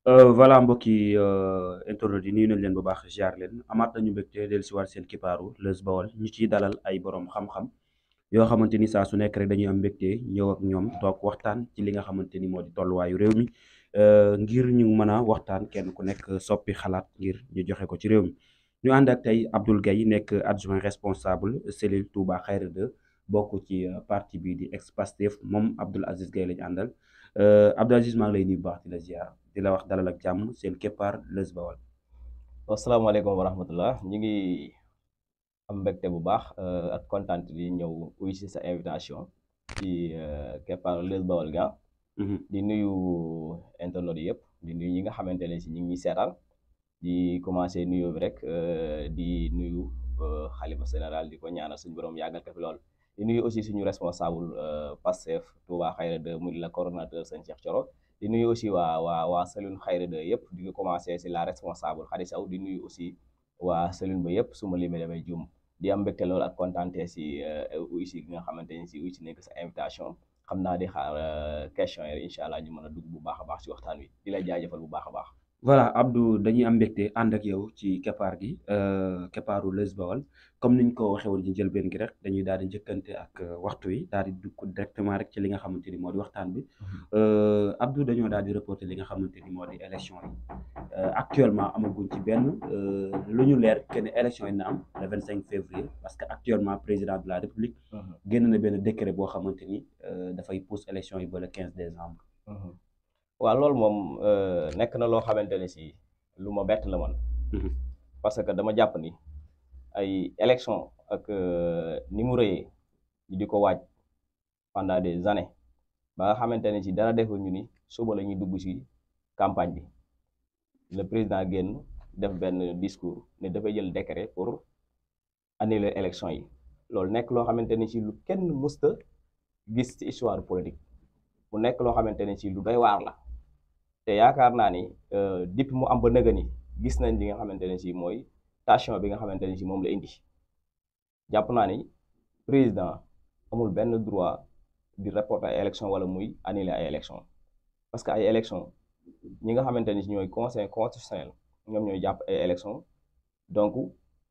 Voilà mbokk yi internautes yi nuyu nañ leen bu baax ziar leen amaat nañu mbégte dellusiwaat seen kipaaru Leuz Baol ñu ciy dalal ay borom xam-xam yoo xamante ni saa su nekk rek dañuy am mbégte ñëw ak ñoom toog waxtaan ci li nga xamante ni moo di tolluwaayu réew mi ngir ñu mën a waxtaan kenn ku nekk soppi xalaat ngir ñu joxe ko ci réew mi. ñu ànd ak tey Abdoul Gaye nekk adjoint responsable cellule Touba Khayra 2 bokk ci parti bii di ex-Pastef moom Abdoul Aziz Gaye lañu àndal. Abdou Aziz maa ngi lay nuyu bu baax di la ziar di la wax dalal ak jàmm seen keppaar Leuz Baol. asalaamaaleykum wa rahmatullah ñu ngi am mbégte bu baax ak kontaan di ñëw uy si sa invitation ci keppaaru Leuz Baol ga di nuyu internautes yi yëpp di nuyu ñi nga xamante ne si ñu ngi ñuy seetaan di commencé nuyoo bi rek di nuyu xalifa général di ko ñaanal suñu borom yàggal ko fi lool di nuyu aussi suñu responsable Pastef Touba Khayra 2 muy la coordonnateur sëñ Cheikh Thioro di nuyu aussi waa cellule Khayra 2 yëpp di commencé si la responsable Khady Sow di nuyu aussi waa cellule ba yëpp su ma limee damay juum di am mbégte loolu ak kontaante si uy si gi nga xamante ni si uy si nekk sa invitation xam naa di xaar question yi incha allah ñu mën a dugg bu baax a baax si waxtaan wi di lay jaajëfal bu baax a baax. voilà Abdou dañuy am mbégte ànd ak yow ci keppaar gi keppaaru Leuz Baol comme niñ ko waxee woon ci njëlbeen gi rek dañuy daal di njëkkante ak waxtu wi daal di dugg directement rek ci li nga xamante ni moo di waxtaan bi Abdou dañoo daal di reporter li nga xamante ni moo di élection yi actuellement amaguñ ci benn lu ñu leer que ne élection yi na am le 25 février parce que actuellement président de la république génn na benn décret boo xamante ni dafay pousse élection yi ba le 15 décembre. waaw loolu moom nekk na loo xamante ne si lu ma bett la man parce que dama jàpp ni ay élection ak ni mu rëyee di ko waaj pendant des années ba nga xamante ne si dara deful ñu ni suba la ñuy dugg si campagne bi le président génn def benn discours ne dafay jël décret pour annuler élection yi loolu nekk loo xamante ne si lu kenn mësta gis ci histoire politique mu nekk loo xamante ne si lu doy waar la te yaakaar naa ni depuis mu am ba nëga ni gis nañ li nga xamante ne si mooy tension bi nga xamante ne si moom la indi jàpp naa ni président amul benn droit di reporter ay élection wala muy annuler ay élection parce que ay élection ñi nga xamante ni si ñooy conseil constitutionnel ñoom ñooy jàpp ay élection donc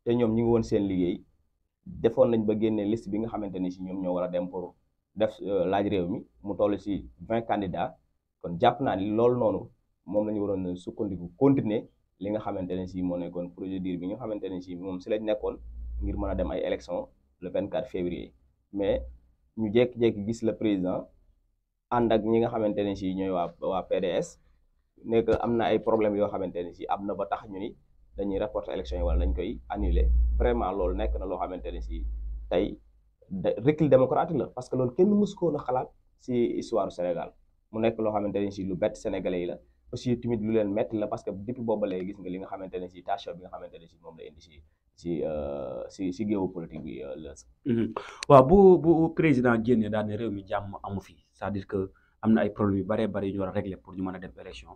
te ñoom ñi ngi woon seen liggéey defoon nañ ba génnee liste bi nga xamante ni si ñoom ñoo war a dem pour def laaj réew mi mu toll si 20 candidats kon jàpp naa ni loolu noonu moom la ñu waroon sukkandiku continuer li nga xamante ne si moo nekkoon procédure bi nga xamante ne si moom si lañ nekkoon ngir mën a dem ay élection le 24 février mais ñu jékki-jékki gis le président ànd ak ñi nga xamante ne si ñooy waa PDS nekk am na ay problèmes yoo xamante ne si am na ba tax ñu ni dañuy reporter élection yi wala dañ koy annuler vraiment loolu nekk na loo xamante ne si tey recul démocratique la parce que loolu kenn mësu ko woon a xalaat si histoire Sénégal mu nekk loo xamante ne si lu bett sénégalais yi la aussi tamit lu leen metti la parce que depuis booba lay gis nga li nga xamante ne si tension bi nga xamante ne si moom la indi si géopolitique bi la. waaw bu président génnee daal ne réew mi jàmm amu fi c'est-à-dire que am na ay problèmes yu baree bari yu ñu war a régler pour ñu mën a def élection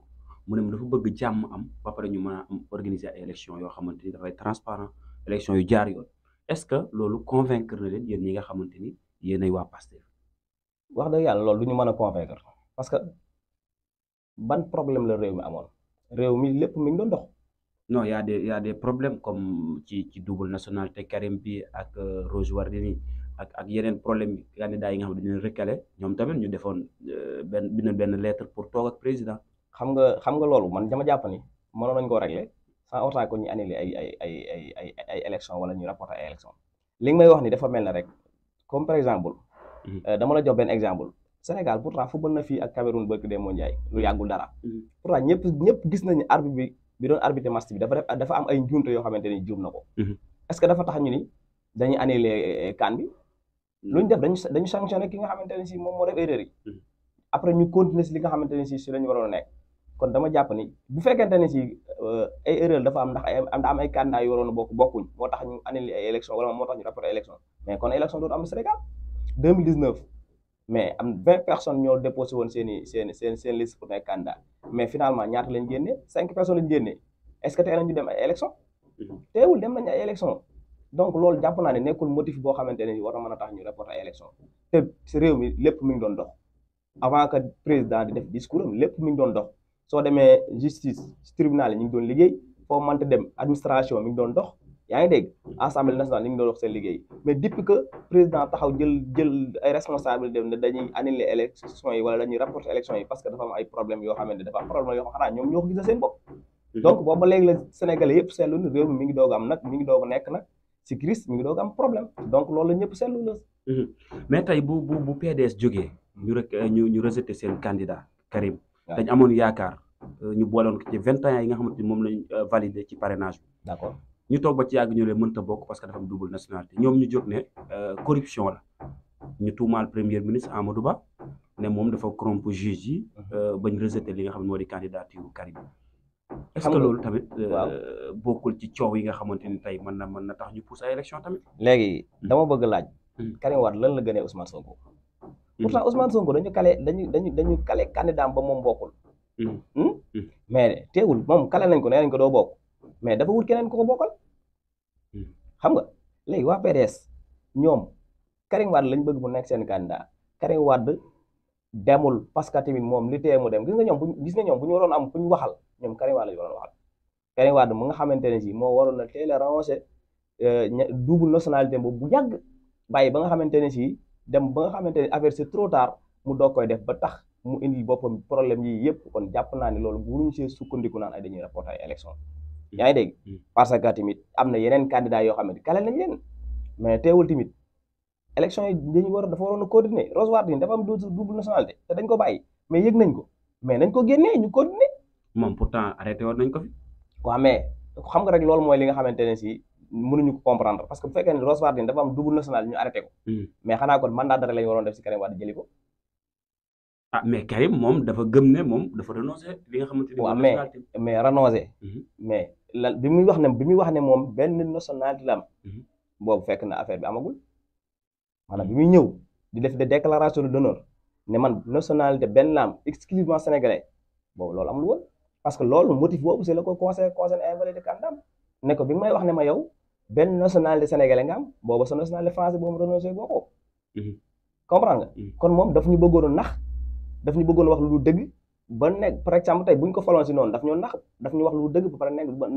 mu ne dafa bëgg jàmm am ba pare ñu mën a am organiser ay élection yoo xamante ni dafay transparent élection yu jaar yoon est-ce que loolu convaincre na leen yéen ñi nga xamante ni yéenay waa Pastef. wax dëgg yàlla loolu du ñu mën a convaincre parce que ban problème la réew mi amoon réew mi lépp mi ngi doon dox. non y a des problèmes comme ci double nationalité Karim bi ak Rose Wardini ak yeneen problème yi candidat yi nga xam ne dañu recalé ñoom tamit ñu defoon benn lettre pour toog ak président. xam nga loolu man dama jàpp ni mënoon nañu koo régler sans autant que ñu annulé ay élection wala ñu reporter ay élection li nga may wax ni dafa mel ne rek comme par exemple dama la jox benn exemple Sénégal pourtant football na fii ak Cameroun bëgg dee moo Ndiaye lu yàggul dara pourtant ñëpp gis nañu arbitre bi doon arbitrer match bi dafa am ay njuumte yoo xamante ni juum na ko est-ce que dafa tax ñu ni dañuy annulé CAN bi lu ñu def dañu sanctionné ki nga xamante ne si moom moo def erreur yi après ñu continuer si li nga xamante ne si lañu waroon a nekk kon dama jàpp ni bu fekkente ne si ay erreur dafa am ndax am ay candidat yu waroon a bokkuñ moo tax ñu annulé ay élection wala moo tax ñu reporté élection mais kon élection dootu am na Sénégal 2019 mais am 20 personnes ñoo déposé woon seen liste pour nekk candidat mais finalement ñaata lañ génnee 5 personnes lañ génnee est-ce que tey nañu dem ay élection teewul dem nañ ay élection donc loolu jàpp naa ne nekkul motif boo xamante ne war na mën a tax ñu reporter ay élection te si réew mi lépp mi ngi doon dox avant que président di def discours am lépp mi ngi doon dox soo demee justice tribunal yi ñu ngi doon liggéey foo mënta dem administration mi ngi doon dox yaa ngi dégg assemblée nationale ñu ngi doon dox seen liggéey mais depuis que président taxaw jël ay responsabilités ne dañuy annuler élection yi wala dañuy reporter élection yi parce que dafa am ay problèmes yoo xamante dafa am problème yoo xam xanaa ñoom ñoo ko gis seen bopp donc boobu ba léegi la Sénégalais yëpp seetlu ni réew mi ngi doog am nag mi ngi doog a nekk nag si crise mi ngi doog am problème donc loolu la ñëpp seetlu la mais tey bu PDS jógee ñu rejeté seen candidat Karim dañ amoon yaakaar ñu booloon ko ci 21 yi nga xamante ni moom lañ validé ci parrainage bi d'accord ñu toog ba ci yàgg ñu leen mënta bokk parce que dafa am double nationalité ñoom ñu jóg ne corruption la ñu tuumaal premier ministre Amadou Ba ne moom dafa corrompre juge yi bañ rejeté li nga xam ne moo di candidature Karim est-ce que loolu tamit bokkul ci coow yi nga xamante ni tey mën na tax ñu pousse ay élection tamit léegi dama bëgg laaj Karim Wade lan la gënee Ousmane Sonko pourtant Ousmane Sonko dañu kale candidat ba moom bokkul mais teewul moom kale nañ ko nee nañ ko doo bokk mais dafa wut keneen ko bokkal xam nga léegi waa PDS ñoom Karim Wade lañ bëgg mu nekk seen candidat Karim Wade demul parce que tamit moom li tee mu dem gis nga ñoom bu ñu waroon am ku ñu waxal ñoom Karim Wade la ñu waroon waxal Karim Wade mu nga xamante ne si moo waroon na teel a ranger double nationalité boobu bu yàgg bàyyi ba nga xamante ne si dem ba nga xamante ne affaire c'est trop tard mu doog koy def ba tax mu indi boppam problème yi yëpp kon jàpp naa ni loolu bu ñu see sukkandiku naan ay dañuy reporter ay élection yaa ngi dégg parce que tamit am na yeneen candidat yoo xam ne kale nañ leen mais teewul tamit élection yi dafa waroon a coordonner Rose Wardini dafa am double nationalité te dañ ko bàyyi mais yëg nañ ko mais nañ ko génnee ñu coordonner moom pourtant arrêté woon nañ ko fi waaw mais xam nga rek loolu mooy li nga xamante ne si mënuñu ko comprendre parce que bu fekkee ne Rose Wardini dafa am double nationalité ñu arrêté ko mais xanaa kon mandat d'arrêt lañu waroon def si Karim Wade jëli ko mais Karim moom dafa gëm ne moom dafa renoncé li nga xamante ni waaw mais renoncé mais la bi muy wax ne moom benn nationalité la am boobu fekk na affaire bi amagul maanaam bi muy ñëw di def des déclarations d'honneur ne man nationalité benn la am exclusivement sénégalais boobu loolu amul woon parce que loolu motif boobu c'est la ko conseil invalidé candidat ne ko bi may wax ne ma yow benn nationalité sénégalais nga am boobu sa nationalité français boobu renoncé boo ko comprendre nga kon moom daf ñu bëggoon nax daf ñu bëggoon wax lu dëgg ba nekk par exemple tey bu ñu ko faloon si noonu daf ñoo nax daf ñu wax lu dëgg ba pare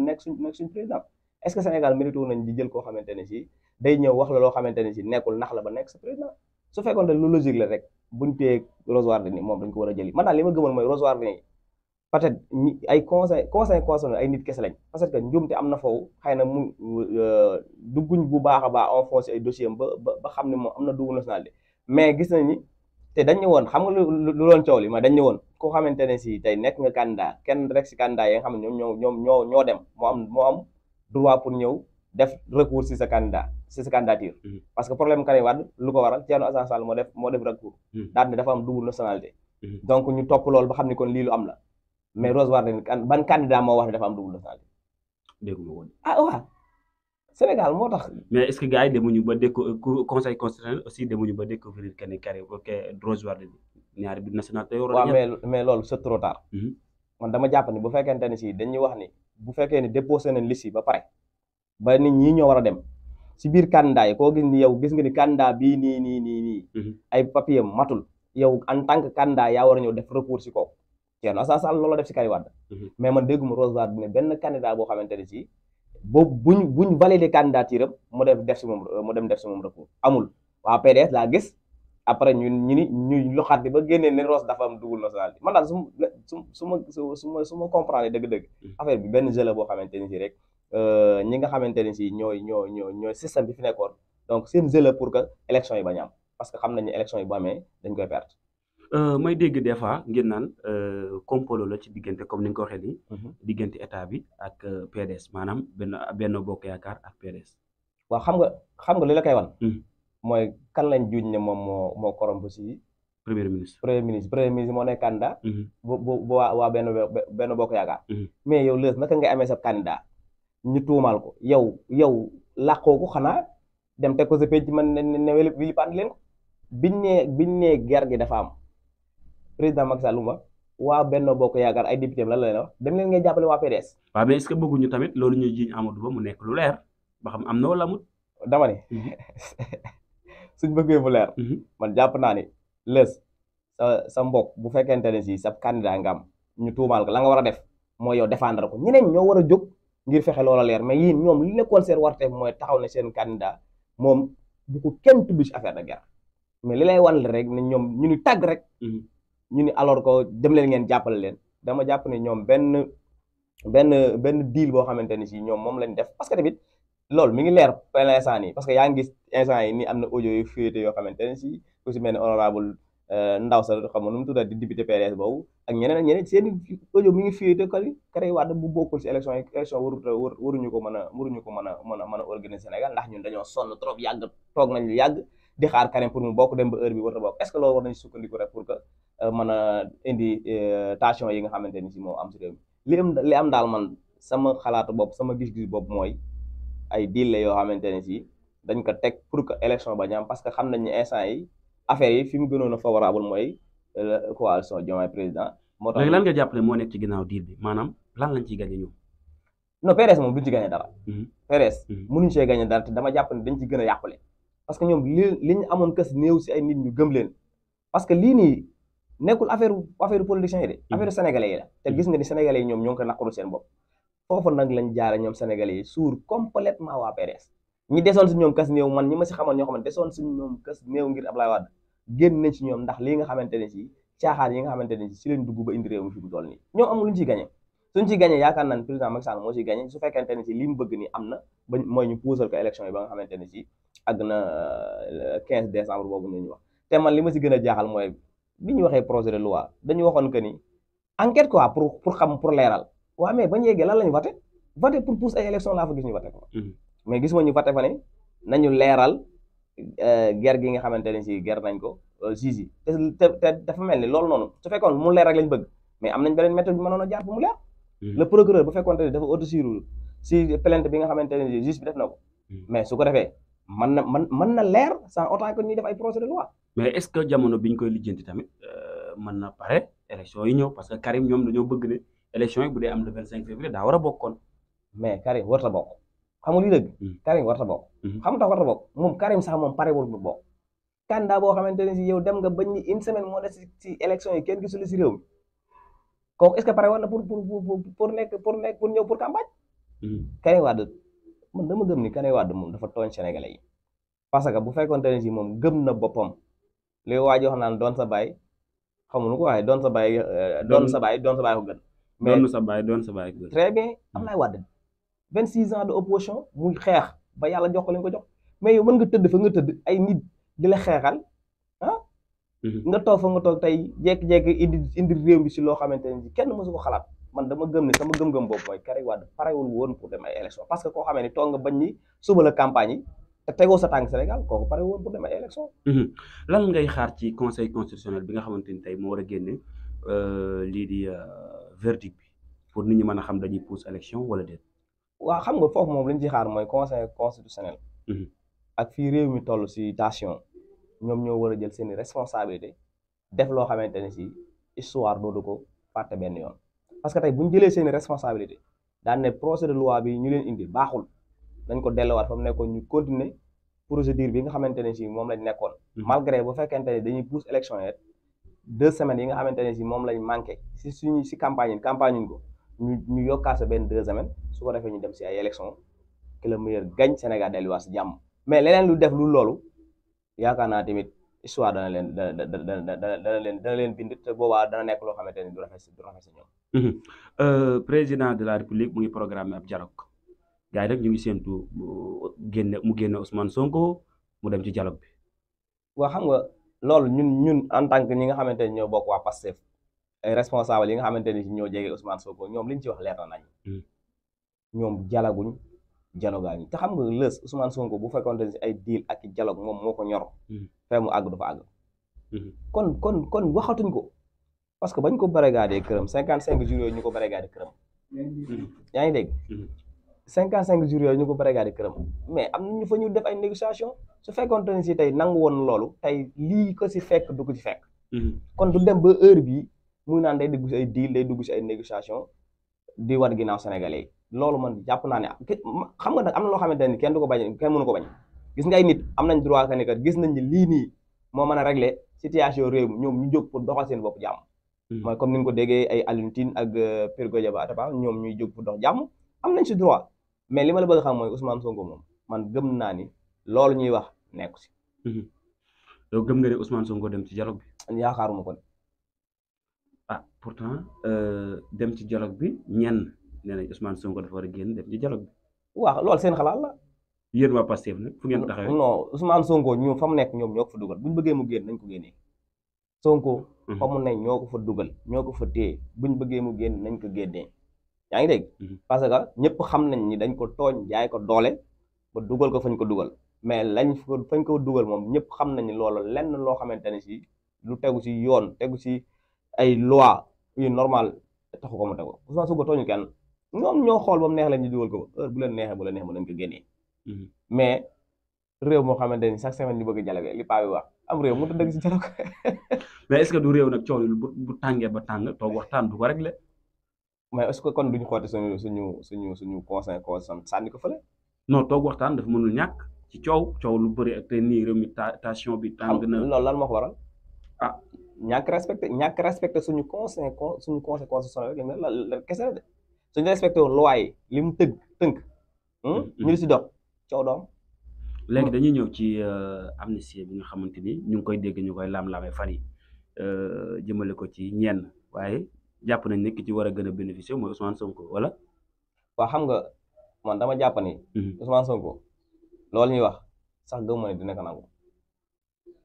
nekk suñ président est-ce que Sénégal mérité nañ di jël koo xamante ne si day ñëw wax la loo xamante ne si nekkul nax la ba nekk sa président su fekkoon te lu logique la rek buñ téye Rose Wardini moom dañ ko war a jëli man daal li ma gëmoon mooy Rose Wardini peut-être ay conseil ay nit kese lañ parce que njuumte am na foofu xëy na mu dugguñ bu baax a baax enfoncé ay dossier am ba xam ne moom am na double nationalité mais gis nañ ni te dañ ñëwoon xam nga lu doon coow li ma dañ ñëwoon koo xamante ne si tey nekk nga candidat kenn rek si candidat yi nga xam ne ñoo dem moo am droit pour ñëw def recours si sa candidature parce que problème Karim Wade lu ko waral Thierno Alassane Sall moo def recours daal ne dafa am double nationalité donc ñu topp loolu ba xam ne kon lii lu am la mais Rose Wardini ban candidat moo wax ne dafa am double nationalité dégguma woon waaw Sénégal moo tax mais est-ce que gars yi demuñu ba conseil constitutionnel aussi demuñu ba découvrir que ni Karim Rose Wardini ñaari bi nationalité waaw mais loolu c'est trop tard man dama jàpp ni bu fekkente ne si dañuy wax ni bu fekkee ni déposé nañ liste yi ba pare ba nit ñi ñoo war a dem si biir candidat yi koo gis ni yow gis nga ni candidat bii nii ay papier matul yow en tant que candidat yaa war a ñëw def recours si kooku Thierno Alassane Sall loolu def si Karim Wade mais man dégguma Rose Wardini benn candidat boo xamante ne si boobu buñ validé candidature am mu dem def si moom recours amul waa PDS laa gis après ñu loxaat bi ba génnee ne Rose dafa am double nationalité man daal su ma comprendre dëgg-dëgg affaire bi benn jeu la boo xamante ni si rek ñi nga xamante ni si ñooy système bi fi nekkoon donc seen jeu la pour que élection yi bañ am parce que xam nañu élection yi bu amee dañ koy perte may dégg des fois ngeen naan complot la ci diggante comme ni nga ko waxee nii diggante état bi ak PDS maanaam benn bokk yaakaar ak PDS waaw xam nga li la koy wan mooy kan lañ juuj ne moom moo corrompu si premier ministre moo nekk candidat bu waa benn bokk yaakaar mais yow Leuz naka ngay amee sa candidat ñu tuumaal ko yow làqoo ko xanaa dem teg ko sa penc man ne wili pand leen ko biñ ne guerre gi dafa am président Macky Sall waa benn bokk yaakaar ay député lan la leen wax dem leen ngay jàppale waa PDS waaw mais est-ce que bëgguñu tamit loolu ñuy jiiñ Amadou Ba mu nekk lu leer ba xam am na wala amut dama ne suñ bëggee mu leer man jàpp naa ni Leuz sa mbokk bu fekkente ne si sa candidat nga am ñu tuumaal ko la nga war a def mooy yow défendre ko ñeneen ñoo war a jóg ngir fexe loola leer mais yéen ñoom li nekkoon seen warteef mooy taxaw ne seen candidat moom bu ko kenn tudd ci affaire de guerre mais li lay wan rek ne ñoom ñu ni tàgg rek ñu ni alors que dem leen ngeen jàppale leen dama jàpp ne ñoom benn deal boo xamante ni si ñoom moom lañ def parce que tamit loolu mi ngi leer pour l'instant nii parce que yaa ngi gis instant yi nii am na audio yu fuité yoo xamante ne si ku si mel ne honorable ndaw sa xam nga nu mu tudda di député PDS boobu ak ñeneen seen audio mi ngi fuité Karim Wade bu bokkul si élection yi élection waruñu ko mën a organiser Sénégal ndax ñun dañoo sonn trop yàgg toog nañ lu yàgg di xaar Karim pour mu bokk dem ba heure bi war a bokk est-ce que loolu war nañ sukkandiku rek pour que mën a indi tension yi nga xamante ni si moo am si réew mi li am daal man sama xalaatu bopp sama gis-gis bopp mooy ay deal la yoo xamante ne si dañ ko teg pour que élection ba ñam parce que xam nañ ne instant yi affaire yi fi mu gënoon a favorable mooy coalition Diomaye président moo tax léegi lan nga jàpp ne moo nekk ci ginnaaw deal bi maanaam lan lañ ciy gagné ñoom non PDS moom duñ ci gagné dara PDS mënuñ see gagné dara te dama jàpp ne dañ ci gën a yàqule parce que ñoom li ñu amoon kës néew si ay nit ñu gëm leen parce que lii nii nekkul affaire politiciens yi de affaire sénégalais yi la te gis nga ni sénégalais yi ñoom ñoo ngi ko naqaru seen bopp foofu nag lañ jaare ñoom sénégalais yi suur complètement waa PDS ñi desoon si ñoom kas néew man ñi ma si xamoon ñoo xamante desoon si ñoom kas néew ngir Ablaye Wade génn nañ si ñoom ndax lii nga xamante ne si caaxaan yi nga xamante ne si leen dugg ba indi réew mi fi mu toll nii ñoom amul luñ ciy gagné suñ ciy gagné yaakaar naa ne président Macky Sall moo ciy gagné su fekkente ne si li mu bëgg ni am na ba mooy ñu puusal ko élection yi ba nga xamante ne si àgg na 15 décembre boobu ñu wax te man li ma si gën a jaaxal mooy bi ñu waxee projet de loi dañu waxoon que ni enquête quoi pour xam pour leeral waaw mais bañ yeggee lan lañu voté pour pousse ay élection laa fa gis ñu voté ko mais gis ma ñu voté fa ne nañu leeral guerre gi nga xamante ne si guerre nañ ko juge yi te dafa mel ni loolu noonu su fekkoon mu leer rek lañ bëgg mais am nañ beneen méthode bi mënoon a jaar pour mu leer le procureur bu fekkoon ne dafa autosaisir si plainte bi nga xamante ne juge bi def na ko mais su ko defee mën na leer sans autant que ñuy def ay projet de loi mais est-ce que jamono bi ñu koy lijjanti tamit mën na pare élection yi ñëw parce que Karim ñoom dañoo bëgg ne élection yi bu dee am le 25 février daa war a bokkoon mais Karim warut a bokk xam nga li dëgg Karim warut a bokk xam nga tax warut a bokk moom Karim sax moom parewul bu bokk candidat boo xamante ne si yow dem nga bañ ni une semaine moo des si élection yi kenn gisul si réew mi kooku est-ce que pare woon na pour ñëw pour campagne Karim Wade man dama gëm ni Karim Wade moom dafa tooñ sénégalais yi parce que bu fekkoon ne si moom gëm na boppam li waa ji wax naan doon sa baay xamuñu ko waaye doon sa baay doon sa baay ko gën mais doon sa baay ko gën très bien Abdoulaye Wade 26 ans de opposition muy xeex ba yàlla jox ko li nga ko jox mais yow mën nga tëdd fa nga tëdd ay nit di la xeexal nga toog fa nga toog tey jékki-jékki indi réew mi si loo xamante ne si kenn mësu ko xalaat man dama gëm ne sama gëm-gëm boobu mooy Karim Wade parewul woon pour dem ay élection parce que koo xamee ni toog nga bañ ni suba la campagne yi te tegoo sa tànk Sénégal kooku pare woon pour dem ay élection lan ngay xaar ci conseil constitutionnel bi nga xamante ni tey moo war a génne lii di verdict bi pour nit ñi mën a xam dañuy pousse élection wala déet waaw xam nga foofu moom li ñu ci xaar mooy conseil constitutionnel ak fii réew mi toll si tension ñoom ñoo war a jël seeni responsabilité def loo xamante ne si histoire doodu ko fàtte benn yoon parce que tey bu ñu jëlee seeni responsabilité daan ne procès de loi bi ñu leen indi baaxul dañ ko delluwaat fa mu nekkoon ñu continuer procédure bi nga xamante ne si moom lañ nekkoon malgré bu fekkente ne dañuy pousse élection yi 2 semaines yi nga xamante ne si moom lañ manqué si campagne yi ko ñu yokkaat sa benn 2 semaines su ko defee ñu dem si ay élection que le meilleur gagne Sénégal delluwaat si jàmm mais leneen lu def lu loolu yaakaar naa tamit histoire dana leen bind te boobaa dana nekk loo xamante ne du rafet si ñoom président de la république mu ngi programme ab dialogue gars yi nag ñu ngi séentu mu génne Ousmane Sonko mu dem ci dialogue bi waaw xam nga loolu ñun en tant que ñi nga xamante ne ñoo bokk waa Pastef ay responsable yi nga xamante ni ñoo jege Ousmane Sonko ñoom li ñu ci wax leer na nañ ñoom dialoguñ dialogaañu te xam nga lës Ousmane Sonko bu fekkoonte ne si ay deal ak dialogue moom moo ko ñor fee mu àgg du fa àgg kon waxatuñ ko parce que bañ ko barricadé këram 55 jours yooyu ñu ko barricadé këram yaa ngi dégg 55 jours yooyu ñu ko barricadé këram mais am na ñu fa ñu def ay négociation su fekkoonte ne si tey nangu woon loolu tey lii ko si fekk du ko ci fekk kon du dem ba heure bii muy naan day dugg si ay deal day dugg si ay négociation di war ginnaaw sénégalais yi loolu man jàpp naa ne xam nga nag am na loo xamante ne kenn du ko bañ kenn mënu ko bañ gis nga ay nit am nañ droit que ni kat gis nañ ni lii nii moo mën a régler situation réew mi ñoom ñu jóg pour doxal seen bopp jàmm mooy comme ni nga ko déggee ay Alioune Tine ak Père Godiaby Atepa ñoom ñuy jóg pour dox jàmm am nañ si droit mais li ma la bëgg a xam mooy Ousmane Sonko moom man gëm naa ni loolu ñuy wax nekku si. yow gëm nga ne Ousmane Sonko dem ci dialogue bi. yaakaaruma ko. ah pourtant dem ci dialogue bi ñenn nee nañ Ousmane Sonko dafa war a génn dem ci dialogue bi. waaw loolu seen xalaat la. yéen waa Pastef nag fu ngeen taxawee. non Ousmane Sonko ñoom fa mu nekk ñoom ñoo ko fa dugal bu ñu bëggee mu génn nañ ko génnee. Sonko fa mu ne ñoo ko fa dugal ñoo ko fa téye bu ñu bëggee mu génn nañ ko génnee. yaa ngi dégg. parce que ñëpp xam nañ ni dañ ko tooñ jaay ko doole ba dugal ko fañ ko dugal mais fañ ko dugal moom ñëpp xam nañ ni loolu lenn loo xamante ne si lu tegu si yoon tegu si ay loi yu normal taxu ko mu tegu Ousmane Sonko tooñu kenn ñoom ñoo xool ba mu neex la ñu dugal ko heure bu leen neexee bu leen neexee nañ ko génnee. mais réew moo xamante ni chaque semaine ñu bëgg dialogue li paa bi wax am réew mënut a dëgg si dialogue. mais est-ce que du réew nag coow bu tàngee ba tàng toog waxtaan du ko réglé. mais est-ce que kon duñu xoote suñu conseil sànni ko fële. non toog waxtaan dafa mënul ñàkk ci coow lu bëri ak te nii réew mi tension bi tàng na. loolu lan moo ko waral. ah ñàkk respecté suñu conseil constitutionnel rek la kese la de suñu respecté woon loi yi li mu tënk. ñu di si dox coow doom. léegi dañuy ñëw ci amnistie bi nga xamante ni ñu ngi koy dégg ñu koy laam-laamee fan yi jëmale ko ci ñenn waaye jàpp nañ ne ki ci war a gën a bénéficier mooy Ousmane Sonko wala. waaw xam nga man dama jàpp ni. Ousmane Sonko loolu ñuy wax sax gëmuma ne dina ko nangu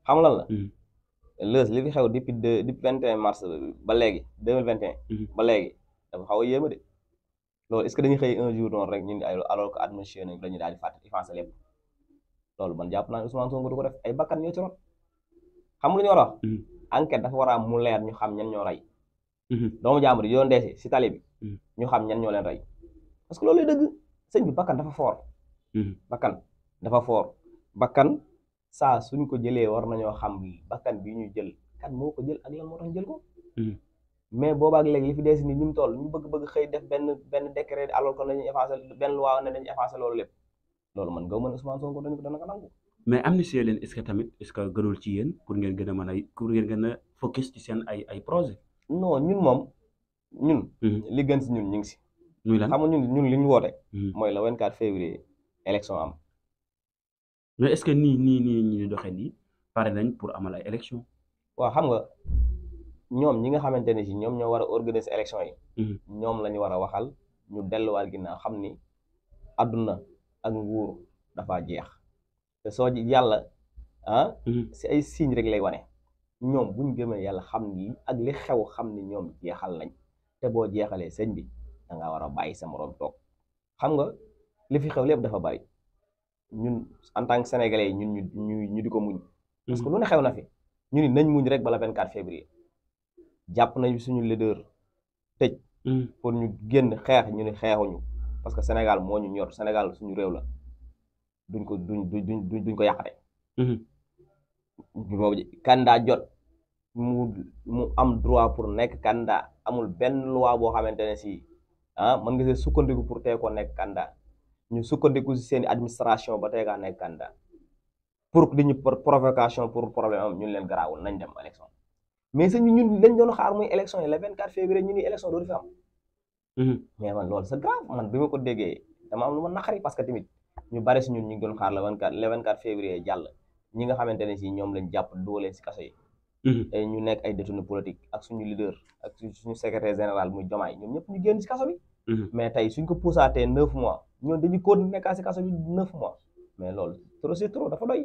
xam lan la. lës li fi xew depuis 21 mars ba léegi 2021. ba léegi dafa xaw a yéeme de loolu est-ce que dañuy xëy un jour noonu rek ñun ay alors que administration nañ dañuy daal di fàtte effacé lépp loolu man jàpp naa ne Ousmane Sonko du ko def ay bakkan ñoo ci rot xam nga lu ñu war a wax. enquête dafa war a am mu leer ñu xam ñan ñoo rey. doomu jàmbur yi yoon deesi si tali bi. ñu xam ñan ñoo leen rey parce que loolu lay dëgg sëñ bi bakkan dafa foor. bakkan dafa foor bakkan saa suñ ko jëlee war nañoo xam bakkan bi ñu jël kan moo ko jël ak lan moo tax ñu jël ko. mais boobaak léegi li fi deesi ni ñu mu toll ñu bëgg xëy def benn décret alors que nañu effacé benn loi ne dañu effacé loolu lépp loolu man gaw mën Ousmane Sonko dana ko nangu. mais amnistie leen est-ce que tamit est-ce que gënul ci yéen pour ngeen gën a mën a pour ngeen gën a focus ci seen ay projet. non ñun moom ñun. li gën si ñun ñu ngi si. muy lan xam nga ñun li ñu woote. mooy le 24 février élection am. mais est-ce que nii ñu doxee nii pare nañ pour amal ay élection. waaw xam nga ñoom ñi nga xamante ne si ñoom ñoo war a organiser élection yi. ñoom la ñu war a waxal ñu delluwaat ginnaaw xam ni àdduna ak nguur dafa jeex te soo yàlla si ay signes rek lay wane ñoom buñ gëmee yàlla xam ni ak li xew xam ni ñoom jeexal nañ te boo jeexalee sëñ bi da ngaa war a bàyyi sa moroom toog xam nga li fi xew lépp dafa bari ñun en tant que sénégalais yi ñun ñu di ko muñ. parce que lu ne xew na fi ñu ni nañ muñ rek bala 24 février jàpp nañu suñu leader tëj. pour ñu génn xeex ñu ni xeexuñu parce que Sénégal moo ñu ñor Sénégal suñu réew la duñ ko yàqate. boobu candidat jot mu am droit pour nekk candidat amul benn loi boo xamante ne si mën nga see sukkandiku pour tey ko nekk candidat ñu sukkandiku si seen administration ba tey kaa nekk candidat pour di ñu provocation pour problème am ñun leen garaawul nañ dem élection mais sëñ bi ñun lañ doon xaar muy élection yi le 24 février ñu ni élection dootu fi am. mais man loolu c'est grave man bi ma ko déggee dama am lu ma naqari parce que tamit ñu bari si ñun ñu ngi doon xaar le 24 février jàll ñi nga xamante ne si ñoom lañ jàpp dugalee si kaso yi. ñu nekk ay détenus politique ak suñu leader ak suñu secrétaire général muy Diomaye ñoom ñëpp ñu génn si kaso bi. mais tey suñ ko poussaatee 9 mois ñoom dañuy continuer nekkaa si kaso bi 9 mois mais loolu trop c'est trop dafa doy.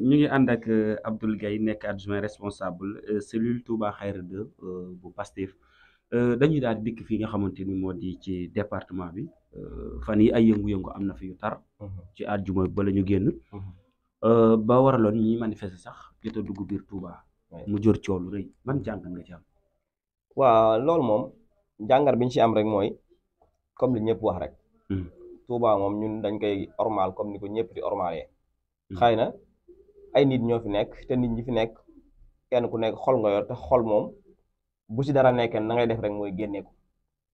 ñu ngi ànd ak Abdoul Gaye nekk adjoint responsable cellule Touba Khayra 2 bu Pastef dañuy daal dikk fii nga xamante ni moo di ci département bi fan yi ay yëngu-yëngu am na fi yu tar. ci àjjuma ba la ñu génn. ba waraloon ñi manifester sax jot a dugg biir Touba. mu jur coow lu rëy man jàngat nga ci am. waaw loolu moom jàngat bi ñu ci am rek mooy comme li ñëpp wax rek. Touba moom ñun dañ koy ormal comme ni ko ñëpp di ormalee. xëy na ay nit ñoo fi nekk te nit ñi fi nekk kenn ku nekk xol nga yor te xol moom bu ci dara nekkee na ngay def rek mooy génne ko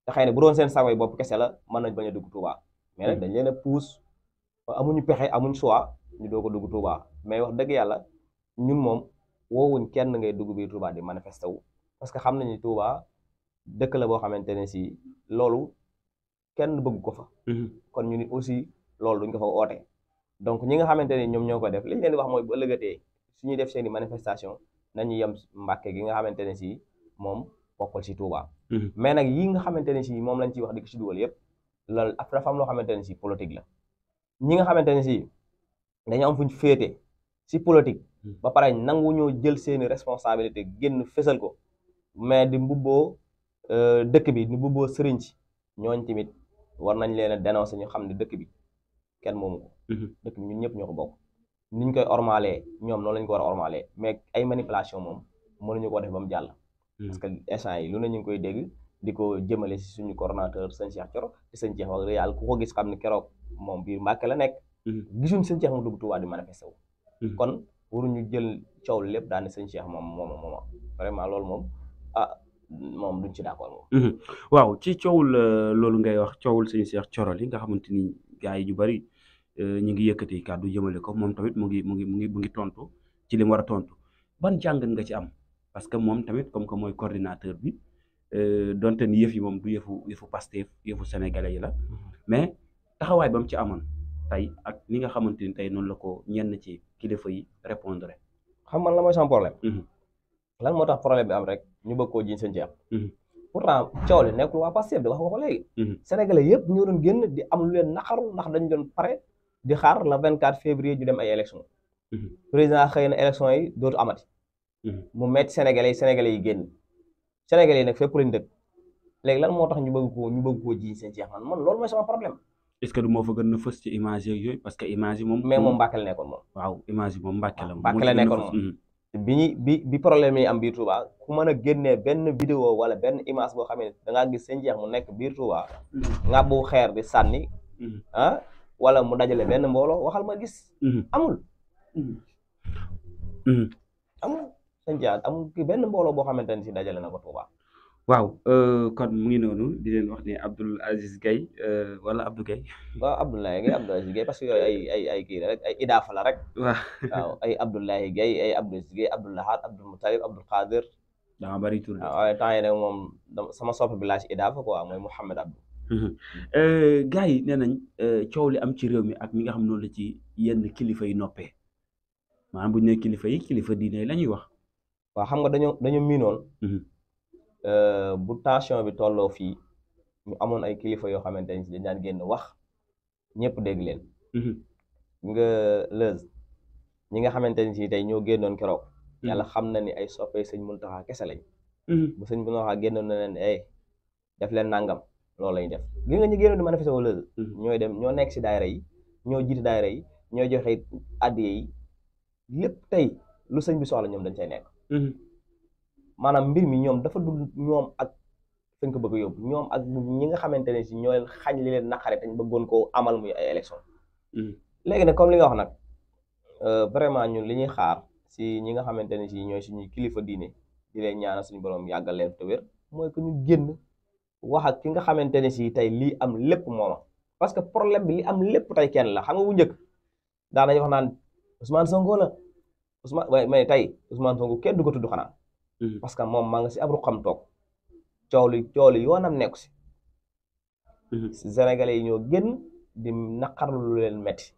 te xëy na bu doon seen sagoy bopp kese la mën nañ bañ a dugg Touba mais nag dañ leen a puus amuñu pexe amuñ choix ñu doo ko dugg Touba mais wax dëgg yàlla ñun moom woowuñ kenn ngay dugg biir Touba di manifester wu parce que xam nañu Touba dëkk la boo xamante ne si loolu kenn bëgg ko fa. kon ñu nit aussi loolu duñ ko fa oote. donc ñi nga xamante ne ñoom ñoo ko def li ñu leen di wax mooy bu ëllëgatee suñuy def seeni manifestation nañu yem Mbàkke gi nga xamante ne si moom bokkul si Touba. mais nag yi nga xamante ne si moom lañ ciy wax di ko si dugal yëpp loolu dafa am loo xamante ne si politique la ñi nga xamante ne si dañu am fuñ féete si politique ba pare nangu ñoo jël seeni responsabilité génn fësal ko mais di mbubboo dëkk bi di mbubboo sëriñ si ñooñ tamit war nañ leen a dénoncer ñu xam ne dëkk bi kenn moomu ko. dëkk bi ñun ñëpp ñoo ko bokk niñ koy ormalee ñoom noonu lañ ko war a ormalee mais ay manipulation moom mënuñu ko def ba mu jàll. parce que instant yi lu ne ñu ngi koy dégg di ko jëmale si suñu coordonnateur sëñ Cheikh Thioro te sëñ Cheikh wax réel ku ko gis xam ne keroog moom biir Mbàkke la nekk. gisuñ sëñ Cheikh mu dugg Tuubaa di manifesté wu. kon waruñu jël coow lépp daal ne sëñ Cheikh moom vraiment loolu moom moom duñ ci d'accord moom. waaw ci coowul loolu ngay wax coowul sëñ Cheikh Thioro li nga xamante ni gars yi ñu bari ñu ngi yëkkati kàddu jëmale ko moom tamit mu ngi tontu ci li mu war a tontu ban jàngat nga ci am parce que moom tamit comme que mooy coordinateur bi donte ni yëf yi moom du yëfu Pastef yëfu sénégalais yi la mais taxawaay ba mu ci amoon tey ak ni nga xamante ni tey noonu la ko ñenn ci kilifa yi répondre. xam man la mooy sama problème. lan moo tax problème bi am rek ñu bëgg koo jiñ sëñ Cheikh. pourtant coow li nekkul waa Pastef di wax nga ko léegi. sénégalais yëpp ñoo doon génn di am lu leen naqaru ndax dañ doon pare di xaar le 24 février ñu dem ay élection président xëy na élection yi dootu amati. mu metti sénégalais yi génn sénégalais yi nag fépp lañ dëkk léegi lan moo tax ñu bëgg koo jiñ sëñ Cheikh man loolu mooy sama problème. est-ce que du moo fa gën a fës ci image yooyu parce que image yi moom. mais moom Mbàkke la nekkoon moom. waaw image yi moom Mbàkke la. Mbàkke la nekkoon moom. bi problème yi am biir Touba ku mën a génnee benn vidéo wala benn image boo xam ne da ngaa gis sëñ Cheikh mu nekk biir Touba. nga bu xeer di sànni. wala mu dajale benn mbooloo waxal ma gis. amul. amul sëñ Cheikh amul ki benn mbooloo boo xamante ne si dajale na ko Touba. waaw kon mu ngi noonu di leen wax ne Abdoul Aziz Gueye wala Abdou Gueye. waaw Abdoulaye Gueye Abdoul Aziz Gueye parce que yooyu ay kii la rek ay idaafa la rek. waaw ay Abdoulaye Gueye ay Abdou Aziz Gueye Abdou Lahad Abdou Moutalib Abdou Khadir. dama bari tur waaw waaye temps yii nag moom sama sopp bi laa ci idaafa quoi mooy Mouhamed Abdou. gars yi nee nañ coow li am ci réew mi ak mi nga xam noonu la ci yenn kilifa yi noppee maanaam bu ñu nee kilifa diine la ñuy wax. waaw xam nga dañoo miinoon. bu tension bi tolloo fii ñu amoon ay kilifa yoo xamante ne si dañ daan génn wax ñëpp dégg leen. nga lëz ñi nga xamante ne si tey ñoo génnoon keroog. yàlla xam na ni ay soppee sëñ Muntaxa kese lañ. bu sëñ Muntaxa génnoon na leen def leen nangam loolu lañ def gi nga ñu génnoon di manifester wala lëz ñooy dem ñoo nekk si daayira yi ñoo jiite daayira yi ñoo joxe addiya yi lépp tey lu sëñ bi soxla ñoom dañ cay nekk. maanaam mbir mi ñoom dafa dul ñoom ak fañ ko bëgg a yóbbu ñoom ak ñi nga xamante ne si ñoo leen xañ li leen naqare te ñu bëggoon koo amal muy ay élection léegi nag comme li nga wax nag vraiment ñun li ñuy xaar si ñi nga xamante ne si ñooy suñuy kilifa diine di leen ñaanal suñu borom yàggal leen te wér mooy que ñu génn wax ak ki nga xamante ne si tey lii am lépp mooma parce que problème bi li am lépp tey kenn la xam nga bu njëkk daan nañu wax naan Ousmane Sonko la Ousmane waaye mais tey Ousmane Sonko kenn du ko tudd xanaa. parce que moom maa nga si ab ruqam toog coow li yoonam nekku si. Sénégalais yi ñoo génn di naqarlu lu leen metti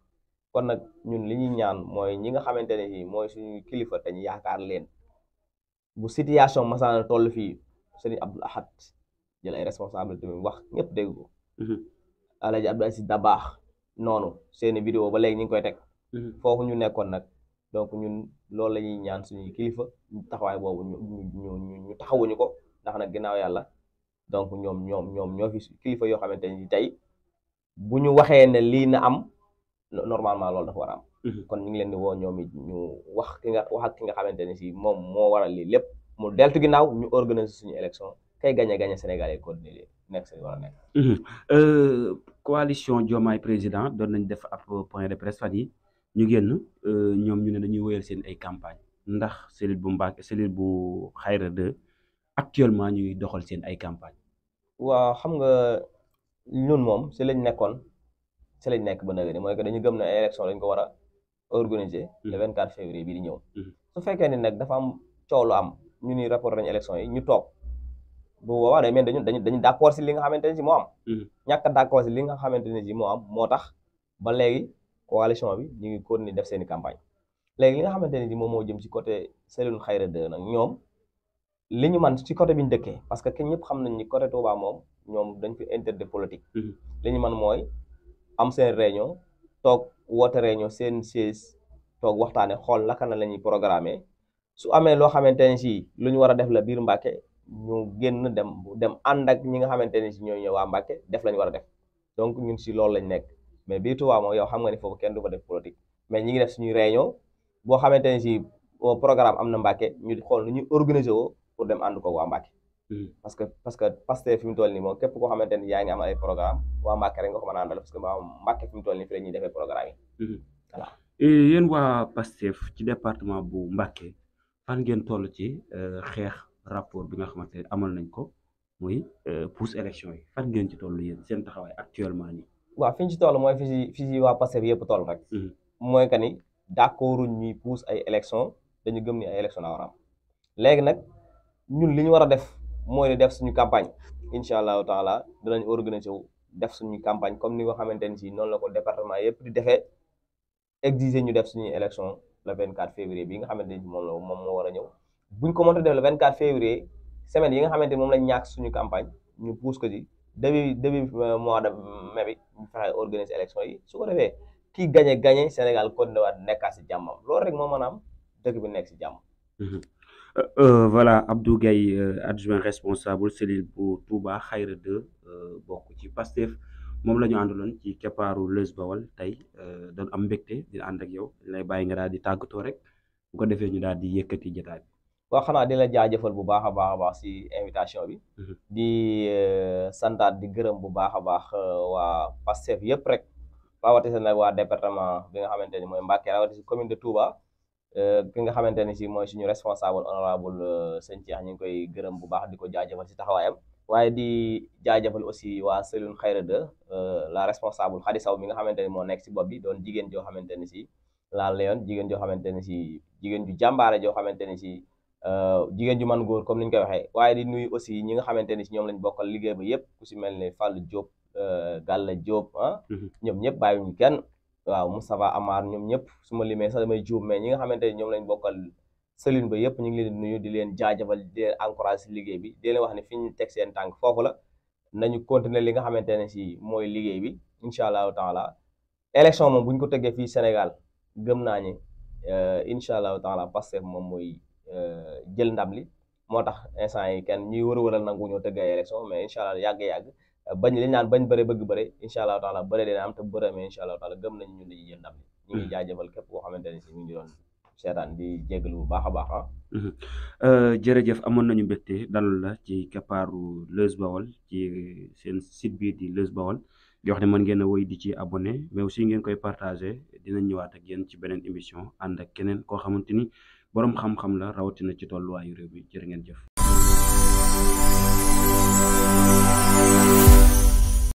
kon nag ñun li ñuy ñaan mooy ñi nga xamante ne si mooy suñu kilifa te ñu yaakaar leen bu situation masaana toll fii Serigne Abdoul Ahad jël ay responsabilité bi wax ñëpp dégg ko. Alaaji Abdou Aziz Dabaax noonu seeni vidéo ba léegi ñu ngi koy teg. foofu ñu nekkoon nag. donc ñun loolu la ñuy ñaan suñuy kilifa taxawaay boobu ñu taxawuñu ko ndax nag ginnaaw yàlla donc ñoom ñoo fi kilifa yoo xamante ni tey bu ñu waxee ne lii na am normalement loolu dafa war a am. kon ñu ngi leen di woo ñoom it ñu wax ak ki nga xamante ne si moom moo waral lii lépp mu deltu ginnaaw ñu organiser suñu élection kay gañe Sénégal yi continuer nekk seen war a nekk. coalition Diomaye président doon nañ def ab point de presse fan yi ñu génn ñoom ñu ne dañuy wéyal seen ay campagne ndax cellule bu Mbacké cellule bu Xayra 2 actuellement ñuy doxal seen ay campagne waaw xam nga ñun moom si lañ nekkoon si lañ nekk ba nëgë ni mooy que dañu gëm ne ay élection lañ ko war a organiser le 24 février bii di ñëw su fekkee ni nag dafa am coow lu am ñu ni rapport nañu élection yi ñu toog bu boobaa day mel dañu d'accord si li nga xamante ne si moo am ñàkk a d'accord si li nga xamante ne si moo am moo tax ba léegi coalition bi ñu ngi continuer def seeni campagne léegi li nga xamante ne si moom moo jëm ci côté Cellule Khayra 2 nag ñoom li ñu man ci côté bi ñu dëkkee parce que kenn ñëpp xam nañ ni côté Touba moom ñoom dañ fi interdit politique li ñu man mooy am seen réunion toog woote réunion seen siège toog waxtaane xool naka na la ñuy programmer su amee loo xamante ne si lu ñu war a def la biir Mbàkke ñu génn dem ànd ak ñi nga xamante ne si ñooy ñëw waa Mbàkke def la ñu war a def donc ñun si loolu lañ nekk mais biir Touba moom yow xam nga ni foofu kenn du fa def politique mais ñi ngi def suñuy réunion boo xamante ne si programme am na Mbàkke ñu xool nu ñuy organiser woo pour dem ànd ko waa Mbàkke parce que Pastef fi mu toll nii moom képp koo xamante ni yaa ngi am ay programme waa Mbàkke rek nga ko mën a àndal parce que Mbàkke fi mu toll nii fi la ñuy defee programme yi voilà. yéen waa Pastef ci département bu Mbàkke fan ngeen toll ci xeex rapport bi nga xamante ne amal nañ ko muy pousse élection yi fan ngeen ci toll yéen seen taxawaay actuellement nii. waaw fi ñu ci toll mooy fi si waa Pastef yëpp toll rek. mooy que ni d'accorduñ ñuy pousse ay élection dañu gëm ni ay élection la war a am léegi nag ñun li ñu war a def mooy def suñu campagne incha allahu taala dinañ organiser wu def suñu campagne comme ni nga xamante ni si noonu la ko département yëpp di defee exiger ñu def suñuy élection le 24 février bi nga xamante ni moom moo war a ñëw buñ ko mënta def le 24 février semaine yi nga xamante ni moom lañ ñàkk suñu campagne ñu pousse ko ci début mois de mai bi ñu fexe organiser élection yi su ko defee kii gagné Sénégal continué waat nekkaat si jàmmam loolu rek moo mën a am dëkk bi nekk si jàmm. Voilà Abdou Gaye adjoint responsable cellule bu Touba Khayra 2 bokk ci Pastef moom la ñu àndaloon ci keppaaru Leuz Baol tey doon am mbégte di ànd ak yow lay bàyyi nga daal di tàggatoo rek bu ko defee ñu daal di yëkkati jotaay bi. waaw xanaa di la jaajëfal bu baax a baax si invitation bi. di santaat di gërëm bu baax a baax waa Pastef yëpp rek rawatina nag waa département bi nga xamante ni mooy Mbacké rawatina commune de Touba. ki nga xamante ne si mooy suñu responsable honorable sëñ Cheikh ñu ngi koy gërëm bu baax di ko jaajëfal si taxawaayam waaye di jaajëfal aussi waa Cellule Khayra 2 la responsable Khady Sow mi nga xamante ni moo nekk si bopp bi doon jigéen joo xamante ni si la Léon jigéen joo xamante ni si jigéen ju jàmbaare joo xamante ni si jigéen ju man góor comme ni ñu koy waxee waaye di nuyu aussi ñi nga xamante ni si ñoom lañ bokkal liggéey ba yëpp ku si mel ni Fallou Diop Galla Diop ñoom ñëpp bàyyiwuñu kenn waaw Moustapha Amar ñoom ñëpp su ma limee sax damay juum mais ñi nga xamante ni ñoom lañ bokkal cellule ba yëpp ñu ngi leen di nuyu di leen jaajëfal di leen encouragé si liggéey bi di leen wax ne fi ñu teg seen tànk foofu la nañu continuer li nga xamante ne si mooy liggéey bi incha allahu taala élection moom bu ñu ko teggee fii Sénégal gëm naa ni incha allahu taala Pastef moom mooy jël ndam li moo tax instant yi kenn ñuy wër-wëral nangu ñoo tëgg ay élection mais incha allah yàgg-yàgg bañ li naan bañ bëre bëgg bëre incha allahu taala bëre dina am te bëre mais incha allahu taala gëm nañ ñun dañuy jël ndam li ñu ngi jaajëfal képp koo xamante ne si ñu ngi doon seetaan di jégalu bu baax a baax jërëjëf amoon nañu mbégte dalal la ci keppaaru Leuz Baol ci seen site bii di Leuz Baol di wax ne mën ngeen a woy di ci abonné mais aussi ngeen koy partagé dinañ ñëwaat ak yéen ci beneen émission ànd ak keneen koo xamante ni boroom xam-xam la rawatina ci tolluwaayu réew mi jërë ngeen jëf